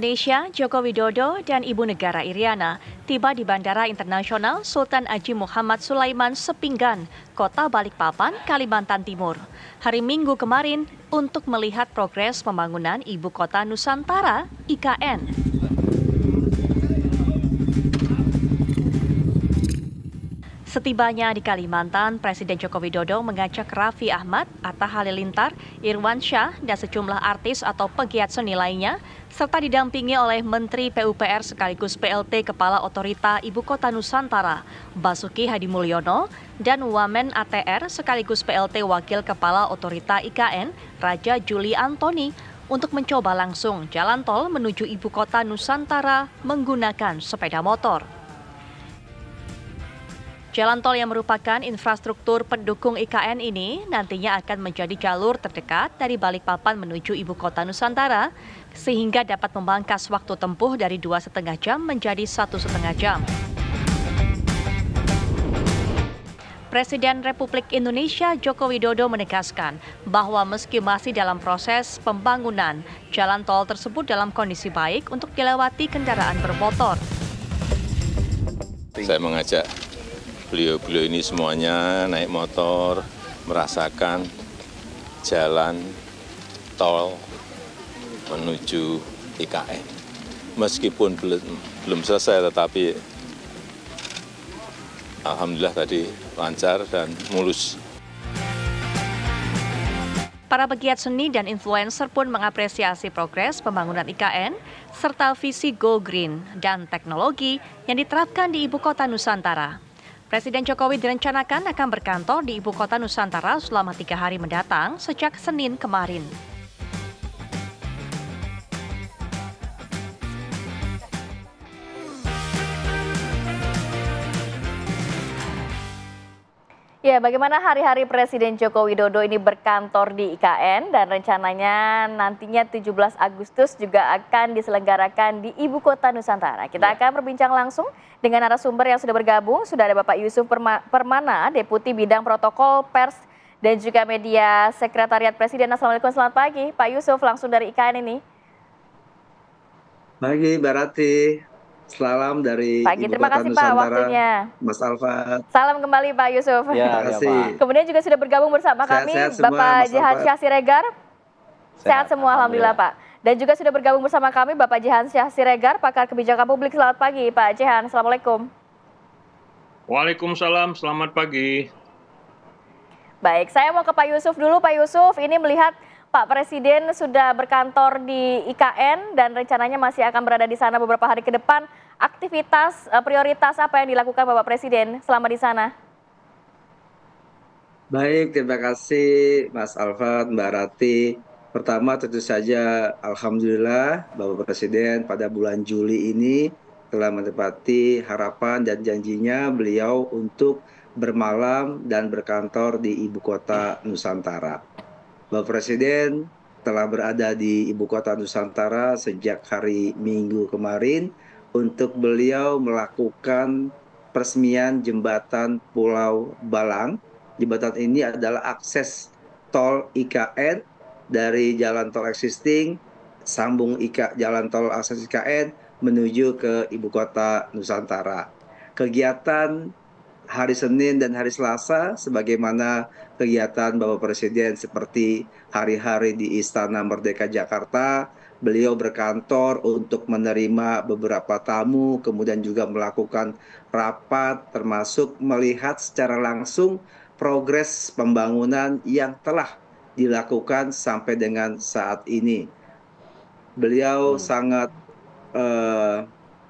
Indonesia, Joko Widodo dan Ibu Negara Iriana tiba di Bandara Internasional Sultan Haji Muhammad Sulaiman Sepinggan, Kota Balikpapan, Kalimantan Timur, hari Minggu kemarin untuk melihat progres pembangunan Ibu Kota Nusantara (IKN). Setibanya di Kalimantan, Presiden Joko Widodo mengajak Raffi Ahmad, Atta Halilintar, Irwan Syah, dan sejumlah artis atau pegiat seni lainnya, serta didampingi oleh Menteri PUPR sekaligus PLT Kepala Otorita Ibu Kota Nusantara, Basuki Hadimulyono, dan Wamen ATR sekaligus PLT Wakil Kepala Otorita IKN, Raja Juli Antoni, untuk mencoba langsung jalan tol menuju Ibu Kota Nusantara menggunakan sepeda motor. Jalan tol yang merupakan infrastruktur pendukung IKN ini nantinya akan menjadi jalur terdekat dari Balikpapan menuju Ibu Kota Nusantara, sehingga dapat memangkas waktu tempuh dari 2,5 jam menjadi 1,5 jam. Presiden Republik Indonesia Joko Widodo menegaskan bahwa meski masih dalam proses pembangunan, jalan tol tersebut dalam kondisi baik untuk dilewati kendaraan bermotor. Saya mengajak beliau-beliau ini semuanya naik motor, merasakan jalan tol menuju IKN. Meskipun belum selesai, tetapi alhamdulillah tadi lancar dan mulus. Para pegiat seni dan influencer pun mengapresiasi progres pembangunan IKN serta visi Go Green dan teknologi yang diterapkan di Ibu Kota Nusantara. Presiden Jokowi direncanakan akan berkantor di Ibu Kota Nusantara selama 3 hari mendatang sejak Senin kemarin. Ya, bagaimana hari-hari Presiden Joko Widodo ini berkantor di IKN dan rencananya nantinya 17 Agustus juga akan diselenggarakan di Ibu Kota Nusantara. Kita akan berbincang langsung dengan narasumber yang sudah bergabung. Sudah ada Bapak Yusuf Permana, Deputi Bidang Protokol Pers dan juga Media Sekretariat Presiden. Assalamualaikum, selamat pagi Pak Yusuf, langsung dari IKN ini. Pagi, Mbak Rati. Salam dari Ibu Terima Kota kasih Nusantara, Pak waktunya. Mas Alfat. Salam kembali Pak Yusuf. Terima kasih. Kemudian juga sudah bergabung bersama kami Bapak Jehan Syah Siregar. Sehat semua alhamdulillah Pak. Dan juga sudah bergabung bersama kami Bapak Jehan Syah Siregar, pakar kebijakan publik. Selamat pagi Pak Jehan. Assalamualaikum. Waalaikumsalam, selamat pagi. Baik, saya mau ke Pak Yusuf dulu. Pak Yusuf, ini melihat Pak Presiden sudah berkantor di IKN dan rencananya masih akan berada di sana beberapa hari ke depan. Aktivitas prioritas apa yang dilakukan Bapak Presiden selama di sana? Baik, terima kasih Mas Alfat, Mbak Rati. Pertama tentu saja alhamdulillah Bapak Presiden pada bulan Juli ini telah menepati harapan dan janjinya beliau untuk bermalam dan berkantor di Ibu Kota Nusantara. Bapak Presiden telah berada di Ibu Kota Nusantara sejak hari Minggu kemarin untuk beliau melakukan peresmian jembatan Pulau Balang. Jembatan ini adalah akses tol IKN dari jalan tol existing, sambung jalan tol akses IKN menuju ke Ibu Kota Nusantara. Kegiatan hari Senin dan hari Selasa sebagaimana kegiatan Bapak Presiden seperti hari-hari di Istana Merdeka Jakarta, beliau berkantor untuk menerima beberapa tamu, kemudian juga melakukan rapat termasuk melihat secara langsung progres pembangunan yang telah dilakukan sampai dengan saat ini. Beliau sangat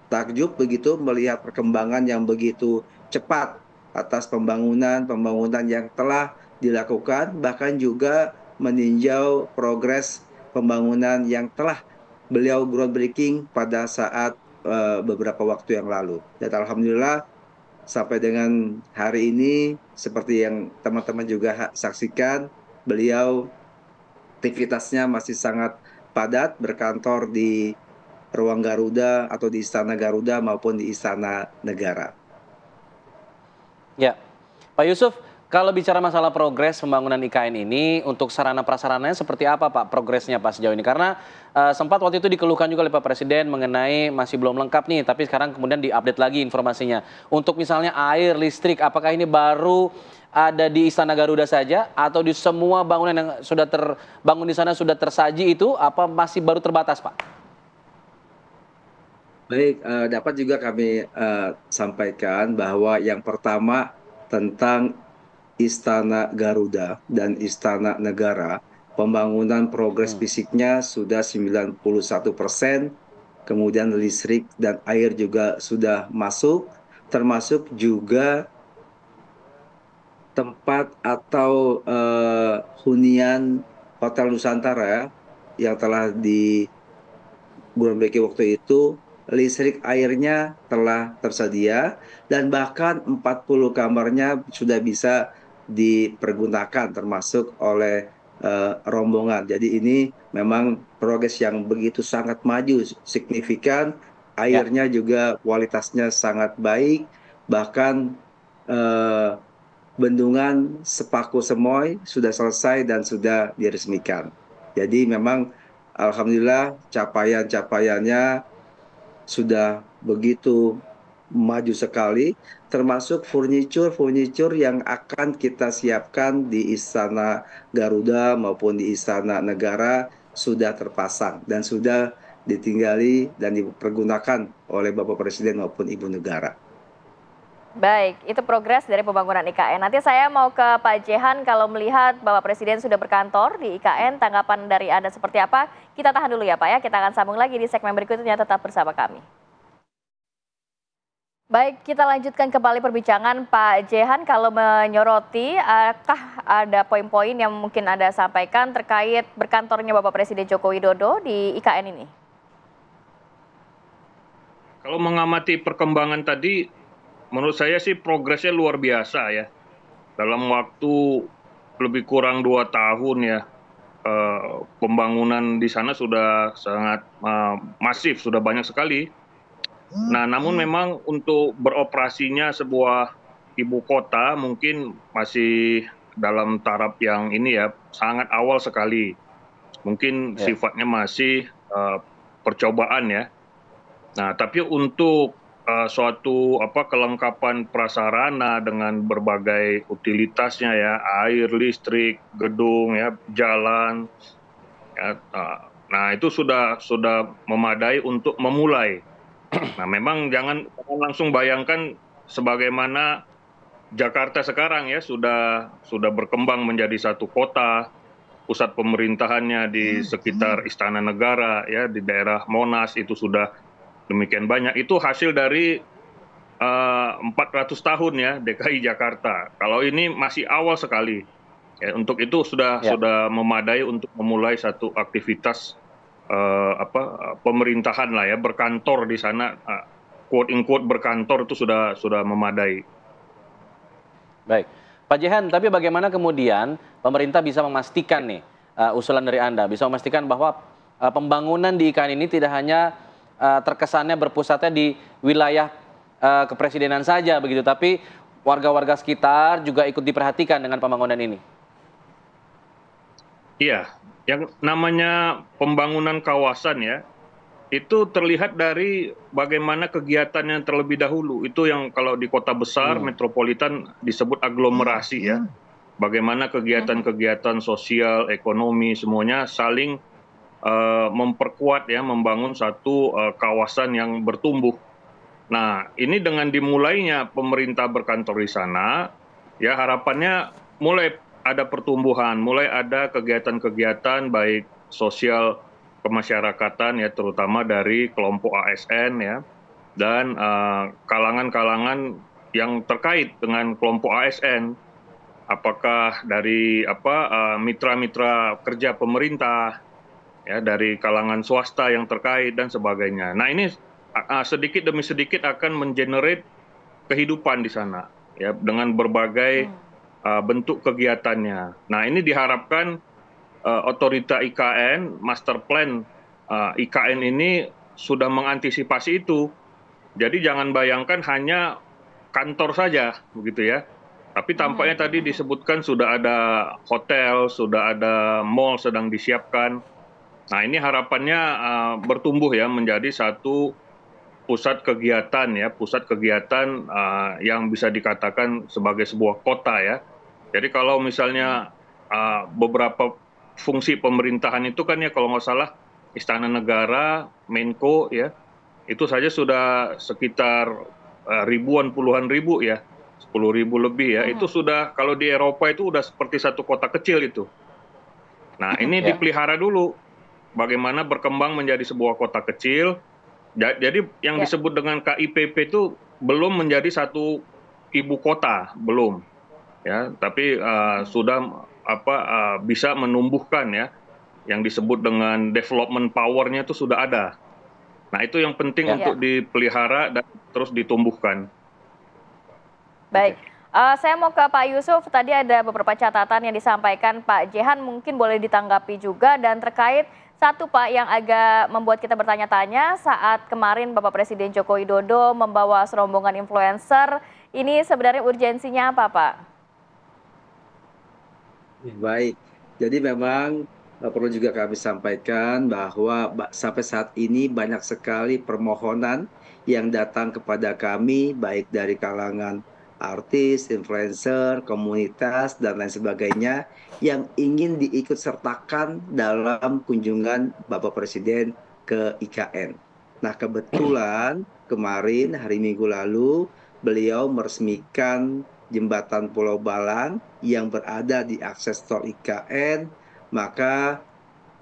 takjub begitu melihat perkembangan yang begitu cepat atas pembangunan yang telah dilakukan, bahkan juga meninjau progres pembangunan yang telah beliau groundbreaking pada saat beberapa waktu yang lalu. Dan alhamdulillah sampai dengan hari ini seperti yang teman-teman juga saksikan, beliau aktivitasnya masih sangat padat berkantor di Ruang Garuda atau di Istana Garuda maupun di Istana Negara. Ya, Pak Yusuf, Kalau bicara masalah progres pembangunan IKN ini, untuk sarana prasarananya seperti apa Pak progresnya Pak sejauh ini? Karena sempat waktu itu dikeluhkan juga oleh Pak Presiden mengenai masih belum lengkap nih, tapi sekarang kemudian diupdate lagi informasinya. Untuk misalnya air, listrik, apakah ini baru ada di Istana Garuda saja atau di semua bangunan yang sudah terbangun di sana sudah tersaji itu, apa masih baru terbatas Pak? Baik, dapat juga kami sampaikan bahwa yang pertama tentang Istana Garuda dan Istana Negara, pembangunan progres fisiknya sudah 91%, kemudian listrik dan air juga sudah masuk, termasuk juga tempat atau hunian Hotel Nusantara yang telah diperbaiki waktu itu, listrik airnya telah tersedia dan bahkan 40 kamarnya sudah bisa dipergunakan termasuk oleh rombongan. Jadi ini memang progres yang begitu sangat maju, signifikan, Ya. airnya juga kualitasnya sangat baik, bahkan eh, bendungan Sepaku Semoy sudah selesai dan sudah diresmikan. Jadi memang alhamdulillah capaian-capaiannya sudah begitu maju sekali, termasuk furniture yang akan kita siapkan di Istana Garuda maupun di Istana Negara sudah terpasang dan sudah ditinggali dan dipergunakan oleh Bapak Presiden maupun Ibu Negara. Baik, itu progres dari pembangunan IKN. Nanti saya mau ke Pak Jehan, kalau melihat Bapak Presiden sudah berkantor di IKN, tanggapan dari Anda seperti apa? Kita tahan dulu ya Pak ya, kita akan sambung lagi di segmen berikutnya, tetap bersama kami. Baik, kita lanjutkan kembali perbincangan Pak Jehan, kalau menyoroti, apakah ada poin-poin yang mungkin Anda sampaikan terkait berkantornya Bapak Presiden Joko Widodo di IKN ini? Kalau mengamati perkembangan tadi, menurut saya sih progresnya luar biasa ya. Dalam waktu lebih kurang 2 tahun ya, pembangunan di sana sudah sangat masif, sudah banyak sekali. Nah, namun memang untuk beroperasinya sebuah ibu kota mungkin masih dalam taraf yang ini ya, sangat awal sekali. Mungkin sifatnya masih percobaan ya. Nah, tapi untuk suatu kelengkapan prasarana dengan berbagai utilitasnya ya, air, listrik, gedung ya, jalan ya, nah itu sudah memadai untuk memulai. Nah, memang jangan langsung bayangkan sebagaimana Jakarta sekarang ya, sudah berkembang menjadi satu kota, pusat pemerintahannya di sekitar Istana Negara ya, di daerah Monas itu sudah demikian banyak. Itu hasil dari 400 tahun ya DKI Jakarta. Kalau ini masih awal sekali. Ya, untuk itu sudah memadai untuk memulai satu aktivitas pemerintahan lah ya, berkantor di sana, quote in quote berkantor itu sudah memadai. Baik, Pak Jehan, tapi bagaimana kemudian pemerintah bisa memastikan nih, usulan dari Anda, bisa memastikan bahwa pembangunan di IKN ini tidak hanya terkesannya berpusatnya di wilayah kepresidenan saja begitu, tapi warga-warga sekitar juga ikut diperhatikan dengan pembangunan ini? Iya, yang namanya pembangunan kawasan ya, itu terlihat dari bagaimana kegiatannya terlebih dahulu. Itu yang kalau di kota besar, metropolitan disebut aglomerasi ya. Bagaimana kegiatan-kegiatan sosial, ekonomi, semuanya saling memperkuat ya, membangun satu kawasan yang bertumbuh. Nah, ini dengan dimulainya pemerintah berkantor di sana, ya harapannya mulai ada pertumbuhan, mulai ada kegiatan-kegiatan baik sosial kemasyarakatan ya, terutama dari kelompok ASN ya, dan kalangan-kalangan yang terkait dengan kelompok ASN, apakah dari mitra-mitra kerja pemerintah ya, dari kalangan swasta yang terkait dan sebagainya. Nah, ini sedikit demi sedikit akan mengenerate kehidupan di sana ya, dengan berbagai bentuk kegiatannya. Nah, ini diharapkan otorita IKN, master plan IKN ini sudah mengantisipasi itu. Jadi jangan bayangkan hanya kantor saja begitu ya. Tapi tampaknya tadi disebutkan sudah ada hotel, sudah ada mall sedang disiapkan. Nah, ini harapannya bertumbuh ya menjadi satu pusat kegiatan ya, pusat kegiatan yang bisa dikatakan sebagai sebuah kota ya. Jadi kalau misalnya beberapa fungsi pemerintahan itu kan ya kalau nggak salah Istana Negara, Menko ya, itu saja sudah sekitar ribuan, puluhan ribu ya, 10.000 lebih ya. Itu sudah kalau di Eropa itu udah seperti satu kota kecil itu. Nah, ini Ya. dipelihara dulu. Bagaimana berkembang menjadi sebuah kota kecil. Jadi yang Ya. disebut dengan KIPP itu belum menjadi satu ibu kota, belum. Ya, tapi sudah bisa menumbuhkan ya yang disebut dengan development power-nya itu sudah ada. Nah, itu yang penting Ya. untuk dipelihara dan terus ditumbuhkan. Baik, saya mau ke Pak Yusuf. Tadi ada beberapa catatan yang disampaikan Pak Jehan, mungkin boleh ditanggapi juga. Dan terkait satu Pak yang agak membuat kita bertanya-tanya saat kemarin Bapak Presiden Joko Widodo membawa serombongan influencer, ini sebenarnya urgensinya apa Pak? Baik, jadi memang perlu juga kami sampaikan bahwa sampai saat ini banyak sekali permohonan yang datang kepada kami, baik dari kalangan artis, influencer, komunitas, dan lain sebagainya, yang ingin diikut sertakan dalam kunjungan Bapak Presiden ke IKN. Nah, kebetulan kemarin hari Minggu lalu beliau meresmikan jembatan Pulau Balang yang berada di akses tol IKN, maka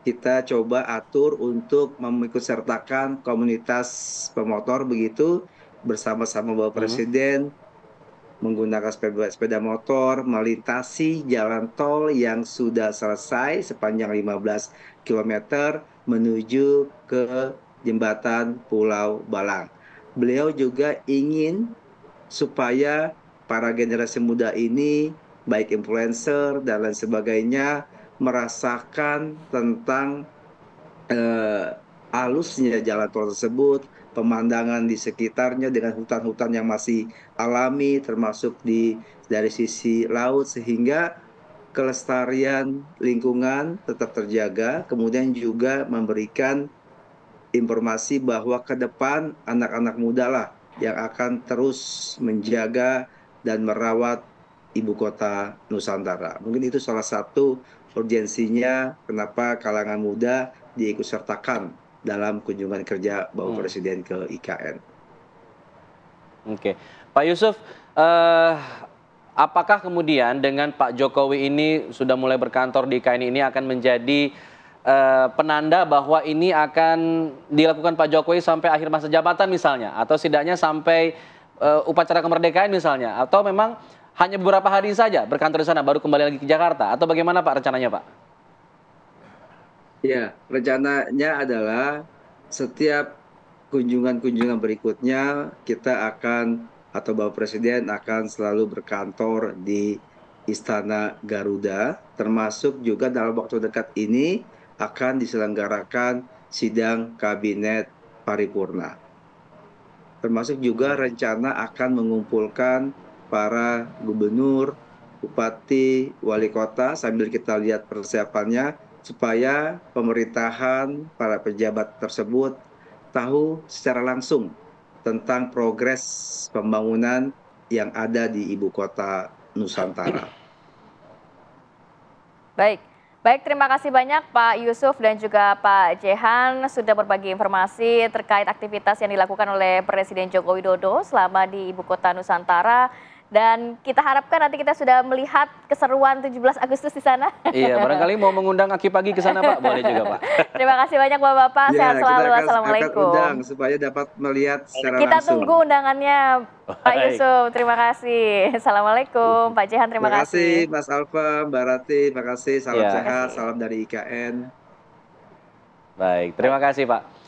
kita coba atur untuk mengikutsertakan komunitas pemotor begitu bersama-sama Bapak Presiden menggunakan sepeda motor melintasi jalan tol yang sudah selesai sepanjang 15 km menuju ke jembatan Pulau Balang. Beliau juga ingin supaya para generasi muda ini, baik influencer dan lain sebagainya, merasakan tentang halusnya jalan tol tersebut, pemandangan di sekitarnya dengan hutan-hutan yang masih alami, termasuk dari sisi laut, sehingga kelestarian lingkungan tetap terjaga, kemudian juga memberikan informasi bahwa ke depan anak-anak muda lah yang akan terus menjaga dan merawat ibu kota Nusantara. Mungkin itu salah satu urgensinya kenapa kalangan muda diikutsertakan dalam kunjungan kerja Bapak Presiden ke IKN. Oke, Pak Yusuf, apakah kemudian dengan Pak Jokowi ini sudah mulai berkantor di IKN ini akan menjadi penanda bahwa ini akan dilakukan Pak Jokowi sampai akhir masa jabatan misalnya, atau setidaknya sampai upacara kemerdekaan misalnya, atau memang hanya beberapa hari saja berkantor di sana baru kembali lagi ke Jakarta, atau bagaimana Pak rencananya Pak? Ya, rencananya adalah setiap kunjungan-kunjungan berikutnya kita akan atau Bapak Presiden akan selalu berkantor di Istana Garuda, termasuk juga dalam waktu dekat ini akan diselenggarakan sidang kabinet paripurna. Termasuk juga rencana akan mengumpulkan para gubernur, bupati, wali kota sambil kita lihat persiapannya supaya pemerintahan para pejabat tersebut tahu secara langsung tentang progres pembangunan yang ada di ibu kota Nusantara. Baik, baik, terima kasih banyak Pak Yusuf dan juga Pak Jehan sudah berbagi informasi terkait aktivitas yang dilakukan oleh Presiden Joko Widodo selama di ibu kota Nusantara. Dan kita harapkan nanti kita sudah melihat keseruan 17 Agustus di sana. Iya, barangkali mau mengundang Aki Pagi ke sana Pak, boleh juga Pak. Terima kasih banyak Bapak-Bapak, sehat selalu, Kita Assalamualaikum. akan undang supaya dapat melihat secara Kita langsung. tunggu undangannya Pak Yusuf, terima kasih. Assalamualaikum, Pak Jehan, terima kasih. Mas Alfa, Mbak Rati, terima kasih. Salam Iya. sehat, salam dari IKN. Baik, terima kasih Pak.